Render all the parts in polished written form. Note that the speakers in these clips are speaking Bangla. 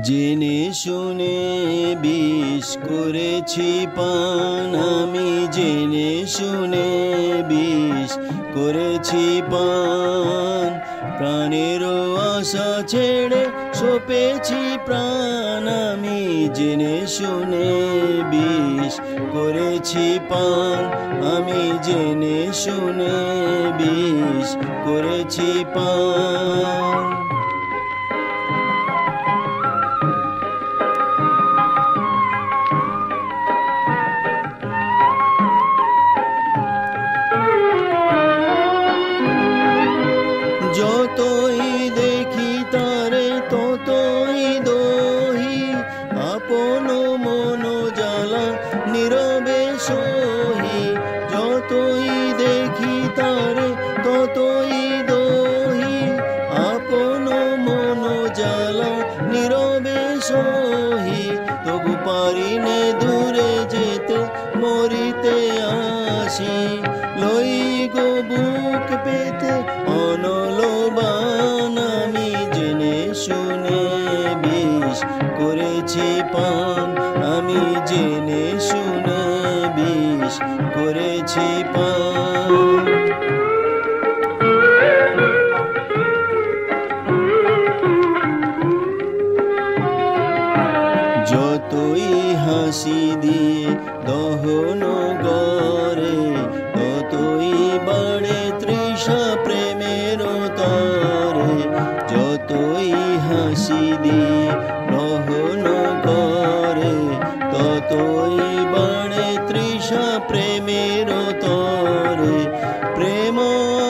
জেনে শুনে বিষ করেছি পান, আমি জেনে শুনে বিষ করেছি পান। প্রাণেরও আশা ছেড়ে সপেছি প্রাণ, আমি জেনে শুনে বিষ করেছি পান, আমি জেনে শুনে বিষ করেছি পান। যতই দেখি তারে ততই দহি, আপন মন জ্বালা নীরবে সহি। যতই দেখি তারে ততই দহি, আপন মন জ্বালা নীরবে সহি। তবু পারিনে দূরে যেতে, মরিতে আসি, লই গো বুক পেতে অনলবান। আমি জেনে শুনে বিষ করেছি পান, আমি জেনে শুনে বিষ করেছি পান। যতই হাসি দিয়ে দহন গড়ে, ততই বাড়ে তৃষা প্রেমের তরে। যতই হাসি দিয়ে দহন করে, ততই বাড়ে তৃষা প্রেমের তরে। প্রেম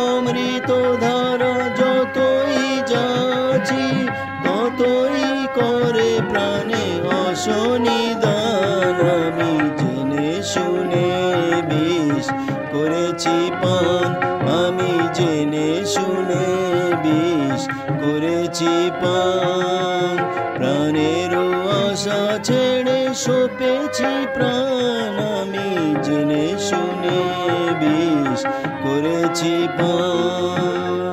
অমৃত ধারা যতই যাচি, ততই করে প্রাণে অসনিদান। আমি জেনে শুনে বিষ করেছি পান, আমি জেনে শুনে বিষ করেছি পান। প্রাণেরও আশা ছেড়ে সপেছি প্রাণ, আমি জেনে শুনে বিষ করেছি পান।